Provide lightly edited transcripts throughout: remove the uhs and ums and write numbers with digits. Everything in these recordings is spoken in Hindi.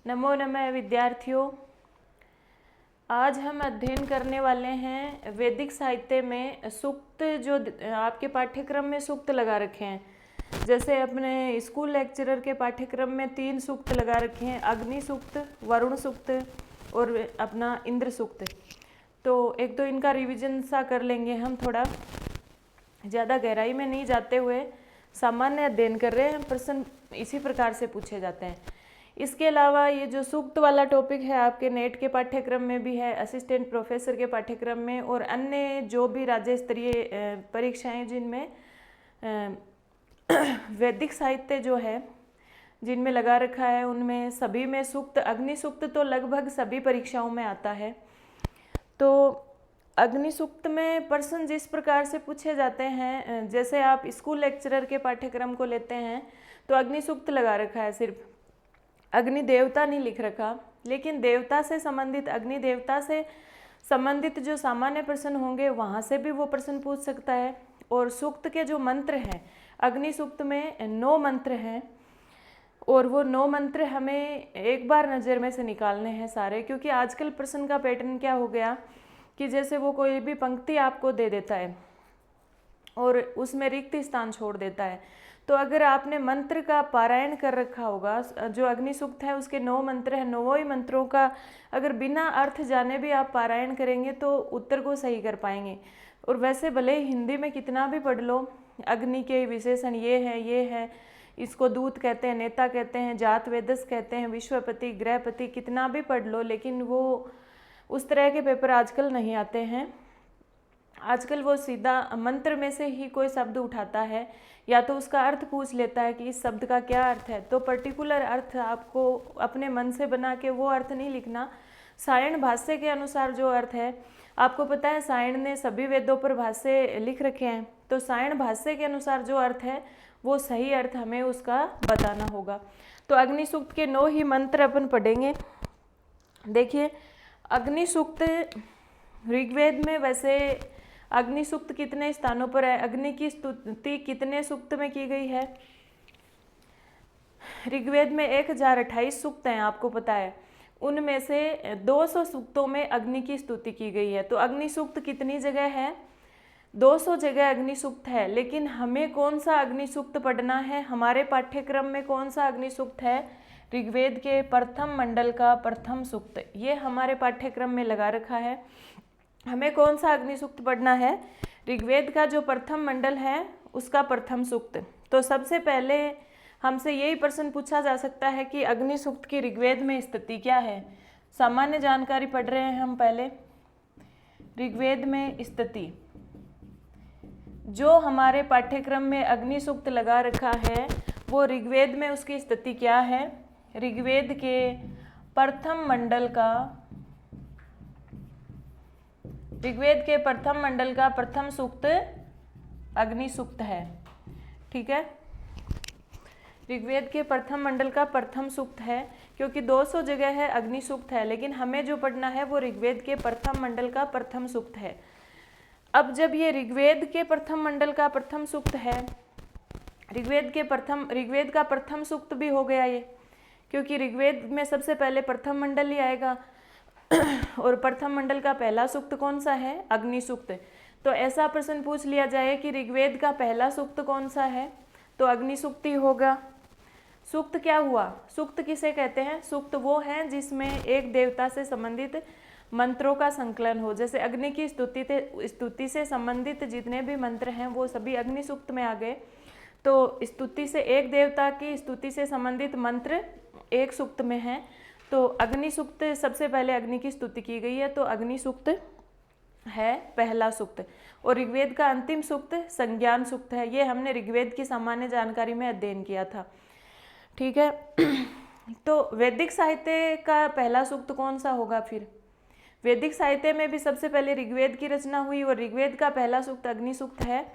नमो नमः विद्यार्थियों। आज हम अध्ययन करने वाले हैं वैदिक साहित्य में सूक्त। जो आपके पाठ्यक्रम में सूक्त लगा रखे हैं, जैसे अपने स्कूल लेक्चरर के पाठ्यक्रम में 3 सूक्त लगा रखे हैं, अग्नि सूक्त, वरुण सूक्त और अपना इंद्र सूक्त। तो एक तो इनका रिवीजन सा कर लेंगे हम, थोड़ा ज़्यादा गहराई में नहीं जाते हुए सामान्य अध्ययन कर रहे हैं। प्रश्न इसी प्रकार से पूछे जाते हैं। इसके अलावा ये जो सूक्त वाला टॉपिक है आपके नेट के पाठ्यक्रम में भी है, असिस्टेंट प्रोफेसर के पाठ्यक्रम में और अन्य जो भी राज्य स्तरीय परीक्षाएं जिनमें वैदिक साहित्य जो है जिनमें लगा रखा है, उनमें सभी में सूक्त, अग्नि सूक्त तो लगभग सभी परीक्षाओं में आता है। तो अग्नि सूक्त में प्रश्न जिस प्रकार से पूछे जाते हैं, जैसे आप स्कूल लेक्चरर के पाठ्यक्रम को लेते हैं तो अग्नि सूक्त लगा रखा है, सिर्फ अग्नि देवता नहीं लिख रखा, लेकिन देवता से संबंधित, अग्नि देवता से संबंधित जो सामान्य प्रश्न होंगे वहाँ से भी वो प्रश्न पूछ सकता है। और सूक्त के जो मंत्र हैं, अग्नि सूक्त में 9 मंत्र हैं और वो 9 मंत्र हमें एक बार नज़र में से निकालने हैं सारे, क्योंकि आजकल प्रश्न का पैटर्न क्या हो गया कि जैसे वो कोई भी पंक्ति आपको दे देता है और उसमें रिक्त स्थान छोड़ देता है। तो अगर आपने मंत्र का पारायण कर रखा होगा, जो अग्नि सूक्त है उसके 9 मंत्र हैं, 9 ही मंत्रों का अगर बिना अर्थ जाने भी आप पारायण करेंगे तो उत्तर को सही कर पाएंगे। और वैसे भले हिंदी में कितना भी पढ़ लो, अग्नि के विशेषण ये है, इसको दूत कहते हैं, नेता कहते हैं, जात वेदस कहते हैं, विश्वपति, गृहपति, कितना भी पढ़ लो, लेकिन वो उस तरह के पेपर आजकल नहीं आते हैं। आजकल वो सीधा मंत्र में से ही कोई शब्द उठाता है या तो उसका अर्थ पूछ लेता है कि इस शब्द का क्या अर्थ है। तो पर्टिकुलर अर्थ आपको अपने मन से बना के वो अर्थ नहीं लिखना। सायण भाष्य के अनुसार जो अर्थ है, आपको पता है सायण ने सभी वेदों पर भाष्य लिख रखे हैं, तो सायण भाष्य के अनुसार जो अर्थ है वो सही अर्थ हमें उसका बताना होगा। तो अग्नि सूक्त के 9 ही मंत्र अपन पढ़ेंगे। देखिए, अग्नि सूक्त ऋग्वेद में वैसे अग्नि सूक्त कितने स्थानों पर है, अग्नि की स्तुति कितने सूक्त में की गई है? ऋग्वेद में 1028 सूक्त हैं, आपको पता है। उनमें से 200 सूक्तों में अग्नि की स्तुति की गई है। तो अग्नि सूक्त कितनी जगह है? 200 जगह अग्नि सूक्त है। लेकिन हमें कौन सा अग्नि सूक्त पढ़ना है? हमारे पाठ्यक्रम में कौन सा अग्नि सूक्त है? ऋग्वेद के प्रथम मंडल का प्रथम सूक्त, ये हमारे पाठ्यक्रम में लगा रखा है। हमें कौन सा अग्नि सूक्त पढ़ना है? ऋग्वेद का जो प्रथम मंडल है उसका प्रथम सूक्त। तो सबसे पहले हमसे यही प्रश्न पूछा जा सकता है कि अग्नि सूक्त की ऋग्वेद में स्थिति क्या है। सामान्य जानकारी पढ़ रहे हैं हम पहले। ऋग्वेद में स्थिति, जो हमारे पाठ्यक्रम में अग्नि सूक्त लगा रखा है वो ऋग्वेद में उसकी स्थिति क्या है? ऋग्वेद के प्रथम मंडल का, ऋग्वेद के प्रथम मंडल का प्रथम सूक्त अग्नि सूक्त है। ठीक है, ऋग्वेद के प्रथम मंडल का प्रथम सूक्त है, क्योंकि 200 जगह है अग्नि सूक्त है, लेकिन हमें जो पढ़ना है वो ऋग्वेद के प्रथम मंडल का प्रथम सूक्त है। अब जब ये ऋग्वेद के प्रथम मंडल का प्रथम सूक्त है, ऋग्वेद का प्रथम सूक्त भी हो गया ये, क्योंकि ऋग्वेद में सबसे पहले प्रथम मंडल ही आएगा और प्रथम मंडल का पहला सूक्त कौन सा है? अग्नि सूक्त। तो ऐसा प्रश्न पूछ लिया जाए कि ऋग्वेद का पहला सूक्त कौन सा है, तो अग्नि सूक्त ही होगा। सूक्त क्या हुआ? सूक्त किसे कहते हैं? सूक्त वो हैं जिसमें एक देवता से संबंधित मंत्रों का संकलन हो। जैसे अग्नि की स्तुति से संबंधित जितने भी मंत्र हैं वो सभी अग्नि सूक्त में आ गए। तो स्तुति से, एक देवता की स्तुति से संबंधित मंत्र एक सूक्त में है। तो अग्नि सूक्त, सबसे पहले अग्नि की स्तुति की गई है, तो अग्नि सूक्त है पहला सूक्त। और ऋग्वेद का अंतिम सूक्त संज्ञान सूक्त है। ये हमने ऋग्वेद की सामान्य जानकारी में अध्ययन किया था। ठीक है, तो वैदिक साहित्य का पहला सूक्त कौन सा होगा फिर? वैदिक साहित्य में भी सबसे पहले ऋग्वेद की रचना हुई और ऋग्वेद का पहला सूक्त अग्नि सूक्त है।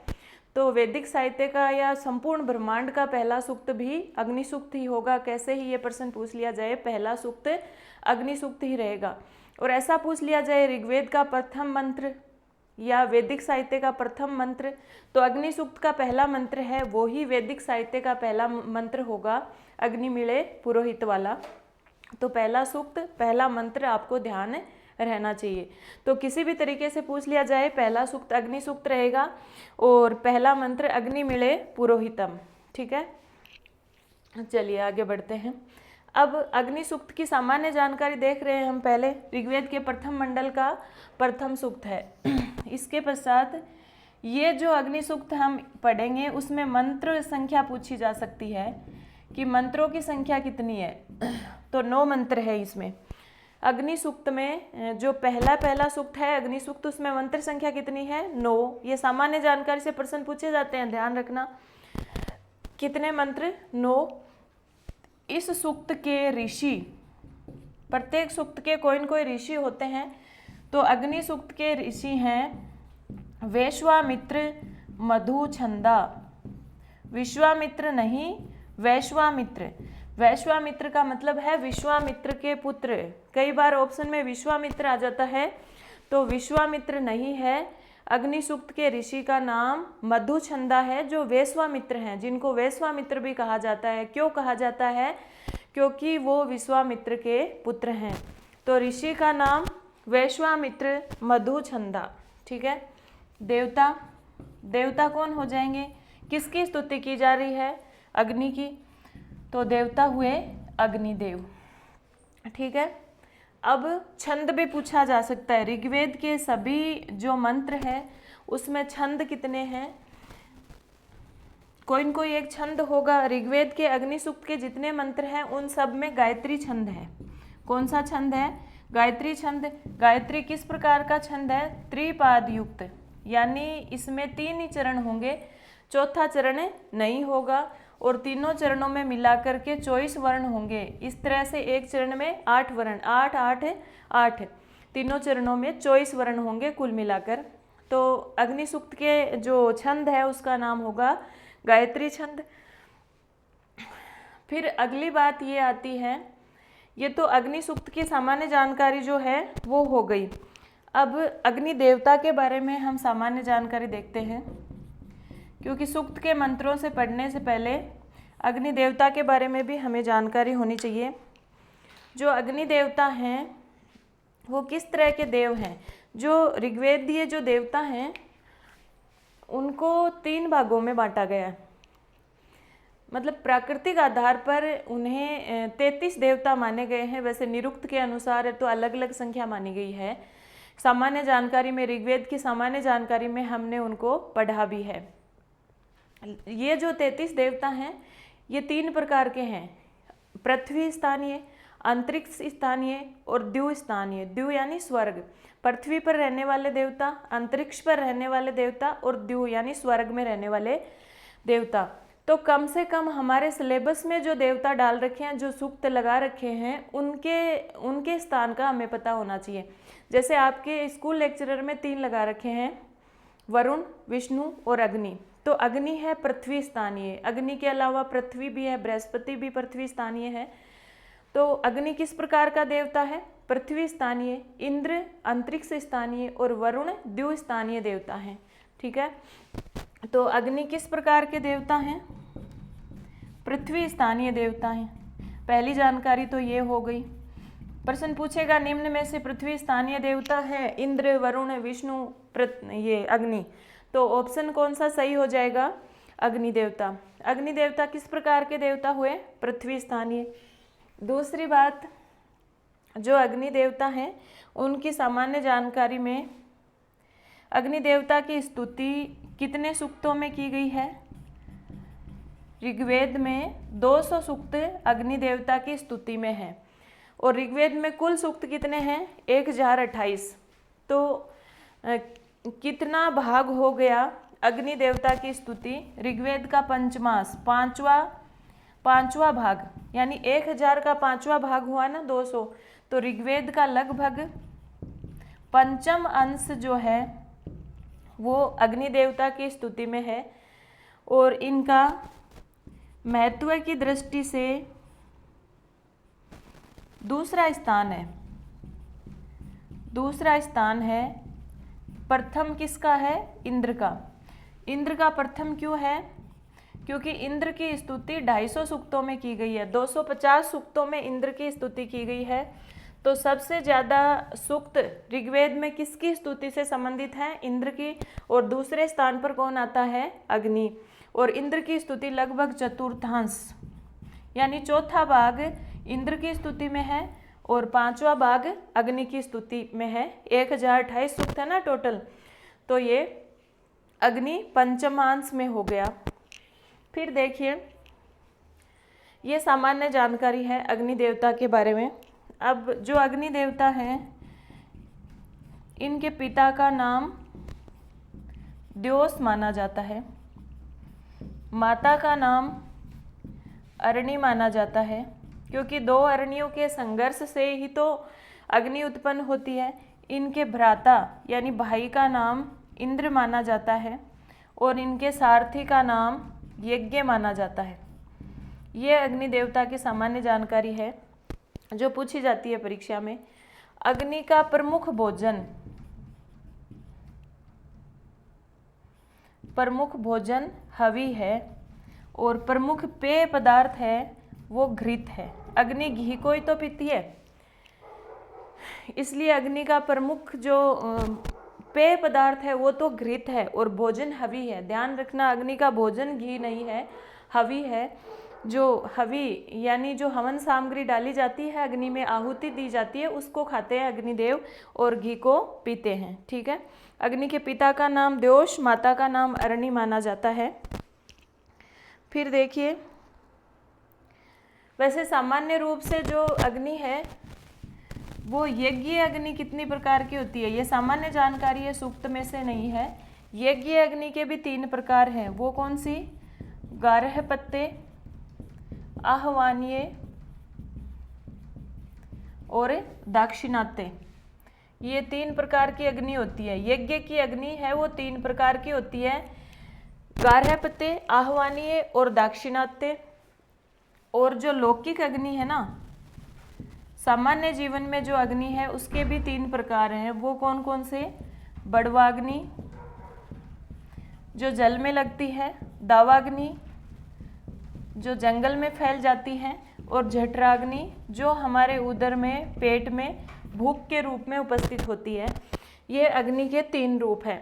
तो वैदिक साहित्य का या संपूर्ण ब्रह्मांड का पहला सूक्त भी अग्नि सूक्त ही होगा। कैसे ही ये प्रश्न पूछ लिया जाए, पहला सूक्त अग्नि सूक्त ही रहेगा। और ऐसा पूछ लिया जाए ऋग्वेद का प्रथम मंत्र या वैदिक साहित्य का प्रथम मंत्र, तो अग्नि सूक्त का पहला मंत्र है वो ही वैदिक साहित्य का पहला मंत्र होगा, अग्निमीळे पुरोहित वाला। तो पहला सूक्त, पहला मंत्र आपको ध्यान रहना चाहिए। तो किसी भी तरीके से पूछ लिया जाए, पहला सूक्त अग्नि सूक्त रहेगा और पहला मंत्र अग्नि मिले पुरोहितम। ठीक है, चलिए आगे बढ़ते हैं। अब अग्नि सूक्त की सामान्य जानकारी देख रहे हैं हम। पहले ऋग्वेद के प्रथम मंडल का प्रथम सूक्त है। इसके पश्चात ये जो अग्नि सूक्त हम पढ़ेंगे उसमें मंत्र संख्या पूछी जा सकती है कि मंत्रों की संख्या कितनी है। तो 9 मंत्र है इसमें। अग्नि सूक्त में जो पहला सूक्त है अग्नि सूक्त, उसमें मंत्र संख्या कितनी है? 9। ये सामान्य जानकारी से प्रश्न पूछे जाते हैं, ध्यान रखना। कितने मंत्र? 9। इस सूक्त के ऋषि, प्रत्येक सूक्त के कोई न कोई ऋषि होते हैं। तो अग्नि सूक्त के ऋषि हैं वैश्वामित्र, मधुछंदा। विश्वामित्र नहीं, वैश्वामित्र। वैश्वामित्र का मतलब है विश्वामित्र के पुत्र। कई बार ऑप्शन में विश्वामित्र आ जाता है, तो विश्वामित्र नहीं है। अग्नि सूक्त के ऋषि का नाम मधुछंदा है, जो वैश्वामित्र हैं, जिनको वैश्वामित्र भी कहा जाता है। क्यों कहा जाता है? क्योंकि वो विश्वामित्र के पुत्र हैं। तो ऋषि का नाम वैश्वामित्र, मधुछंदा। ठीक है। देवता, देवता कौन हो जाएंगे? किसकी स्तुति की जा रही है? अग्नि की। तो देवता हुए अग्निदेव। ठीक है। अब छंद भी पूछा जा सकता है। ऋग्वेद के सभी जो मंत्र है उसमें छंद कितने हैं? कोई न कोई एक छंद होगा। ऋग्वेद के अग्नि सूक्त के जितने मंत्र हैं उन सब में गायत्री छंद है। कौन सा छंद है? गायत्री छंद। गायत्री किस प्रकार का छंद है? त्रिपाद युक्त, यानी इसमें 3 ही चरण होंगे, चौथा चरण नहीं होगा। और तीनों चरणों में मिलाकर के 24 वर्ण होंगे। इस तरह से एक चरण में 8 वर्ण, 8 8 8, तीनों चरणों में 24 वर्ण होंगे कुल मिलाकर। तो अग्नि सूक्त के जो छंद है उसका नाम होगा गायत्री छंद। फिर अगली बात ये आती है, ये तो अग्नि सूक्त की सामान्य जानकारी जो है वो हो गई। अब अग्नि देवता के बारे में हम सामान्य जानकारी देखते हैं, क्योंकि सूक्त के मंत्रों से पढ़ने से पहले अग्नि देवता के बारे में भी हमें जानकारी होनी चाहिए। जो अग्नि देवता हैं वो किस तरह के देव हैं? जो ऋग्वेदीय जो देवता हैं उनको 3 भागों में बांटा गया है। मतलब प्राकृतिक आधार पर उन्हें 33 देवता माने गए हैं। वैसे निरुक्त के अनुसार तो अलग अलग संख्या मानी गई है। सामान्य जानकारी में, ऋग्वेद की सामान्य जानकारी में हमने उनको पढ़ा भी है। ये जो 33 देवता हैं ये 3 प्रकार के हैं: पृथ्वी स्थानीय, अंतरिक्ष स्थानीय और द्यु स्थानीय। द्यु यानी स्वर्ग, पृथ्वी पर रहने वाले देवता, अंतरिक्ष पर रहने वाले देवता और द्यु यानी स्वर्ग में रहने वाले देवता। तो कम से कम हमारे सिलेबस में जो देवता डाल रखे हैं, जो सूक्त लगा रखे हैं, उनके स्थान का हमें पता होना चाहिए। जैसे आपके स्कूल लेक्चरर में 3 लगा रखे हैं, वरुण, विष्णु और अग्नि। तो अग्नि है पृथ्वी स्थानीय। अग्नि के अलावा पृथ्वी भी है, बृहस्पति भी पृथ्वी स्थानीय है। तो अग्नि किस प्रकार का देवता है? पृथ्वी स्थानीय, इंद्र अंतरिक्ष स्थानीय और वरुण द्यु स्थानीय देवता हैं। ठीक है। तो अग्नि किस प्रकार के देवता हैं? पृथ्वी स्थानीय देवता हैं। पहली जानकारी तो ये हो गई। प्रश्न पूछेगा निम्न में से पृथ्वी स्थानीय देवता है इंद्र, वरुण, विष्णु, ये अग्नि। तो ऑप्शन कौन सा सही हो जाएगा? अग्नि देवता। अग्नि देवता किस प्रकार के देवता हुए? पृथ्वी स्थानीय। दूसरी बात, जो अग्नि देवता हैं उनकी सामान्य जानकारी में अग्नि देवता की स्तुति कितने सूक्तों में की गई है? ऋग्वेद में 200 सूक्त अग्नि देवता की स्तुति में है। और ऋग्वेद में कुल सूक्त कितने हैं? 1028। तो कितना भाग हो गया अग्नि देवता की स्तुति? ऋग्वेद का पंचमास, पांचवा भाग, यानी 1000 का 5वां भाग हुआ ना 200। तो ऋग्वेद का लगभग 5वां अंश जो है वो अग्नि देवता की स्तुति में है। और इनका महत्व की दृष्टि से दूसरा स्थान है। प्रथम किसका है? इंद्र का। इंद्र का प्रथम क्यों है? क्योंकि इंद्र की स्तुति 250 सूक्तों में की गई है, 250 सूक्तों में इंद्र की स्तुति की गई है। तो सबसे ज़्यादा सूक्त ऋग्वेद में किसकी स्तुति से संबंधित है? इंद्र की। और दूसरे स्थान पर कौन आता है? अग्नि। और इंद्र की स्तुति लगभग चतुर्थांश यानी चौथा भाग इंद्र की स्तुति में है और 5वां भाग अग्नि की स्तुति में है। 1028 सूक्त है ना टोटल, तो ये अग्नि पंचमांश में हो गया। फिर देखिए, ये सामान्य जानकारी है अग्नि देवता के बारे में। अब जो अग्नि देवता हैं, इनके पिता का नाम द्योस माना जाता है, माता का नाम अरणी माना जाता है, क्योंकि दो अरणियों के संघर्ष से ही तो अग्नि उत्पन्न होती है। इनके भ्राता यानी भाई का नाम इंद्र माना जाता है और इनके सारथी का नाम यज्ञ माना जाता है। ये अग्नि देवता की सामान्य जानकारी है जो पूछी जाती है परीक्षा में। अग्नि का प्रमुख भोजन हवि है और प्रमुख पेय पदार्थ है वो घृत है। अग्नि घी को ही तो पीती है, इसलिए अग्नि का प्रमुख जो पेय पदार्थ है वो तो घृत है और भोजन हवि है। ध्यान रखना, अग्नि का भोजन घी नहीं है, हवि है। जो हवि यानी जो हवन सामग्री डाली जाती है, अग्नि में आहुति दी जाती है, उसको खाते हैं अग्निदेव और घी को पीते हैं। ठीक है। अग्नि के पिता का नाम द्योष, माता का नाम अरणी माना जाता है। फिर देखिए, वैसे सामान्य रूप से जो अग्नि है वो यज्ञ अग्नि कितनी प्रकार की होती है, ये सामान्य जानकारी है, सूक्त में से नहीं है। यज्ञ अग्नि के भी 3 प्रकार हैं। वो कौन सी? गार्हपत्य, आह्वानीय और दाक्षिणात्य। ये 3 प्रकार की अग्नि होती है। यज्ञ की अग्नि है वो 3 प्रकार की होती है, गार्हपत्य, आह्वानीय और दाक्षिणात्य। और जो लौकिक अग्नि है ना, सामान्य जीवन में जो अग्नि है उसके भी 3 प्रकार हैं। वो कौन कौन से? बड़वाग्नि जो जल में लगती है, दावाग्नि जो जंगल में फैल जाती है, और जठराग्नि जो हमारे उदर में, पेट में भूख के रूप में उपस्थित होती है। ये अग्नि के 3 रूप हैं।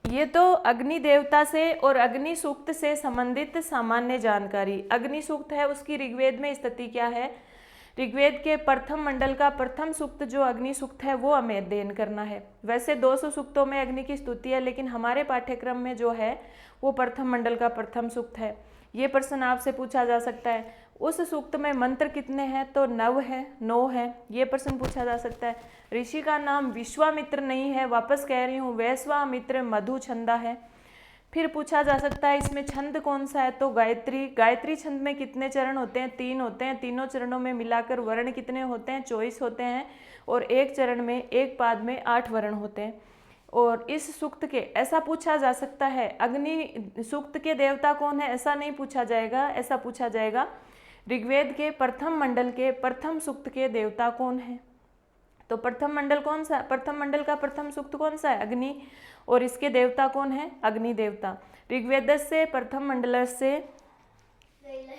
ये तो अग्नि देवता से और अग्नि सूक्त से संबंधित सामान्य जानकारी। अग्नि सूक्त है, उसकी ऋग्वेद में स्थिति क्या है? ऋग्वेद के प्रथम मंडल का प्रथम सूक्त जो अग्नि सूक्त है वो हमें अध्ययन करना है। वैसे 200 सूक्तों में अग्नि की स्तुति है, लेकिन हमारे पाठ्यक्रम में जो है वो प्रथम मंडल का प्रथम सूक्त है। ये प्रश्न आपसे पूछा जा सकता है, उस सूक्त में मंत्र कितने हैं? तो 9 है। ये प्रश्न पूछा जा सकता है। ऋषि का नाम विश्वामित्र नहीं है, वापस कह रही हूँ, वैश्वामित्र मधु छंदा है। फिर पूछा जा सकता है इसमें छंद कौन सा है? तो गायत्री। गायत्री छंद में कितने चरण होते हैं? 3 होते हैं। तीनों चरणों में मिलाकर वर्ण कितने होते हैं? 24 होते हैं। और एक चरण में, एक पाद में 8 वर्ण होते हैं। और इस सूक्त के, ऐसा पूछा जा सकता है, अग्नि सूक्त के देवता कौन है? ऐसा नहीं पूछा जाएगा, ऐसा पूछा जाएगा ऋग्वेद के प्रथम मंडल के प्रथम सूक्त के देवता कौन है? तो प्रथम मंडल कौन सा? प्रथम मंडल का प्रथम सूक्त कौन सा है? अग्नि। और इसके देवता कौन है? अग्नि देवता। ऋग्वेद से प्रथम मंडल से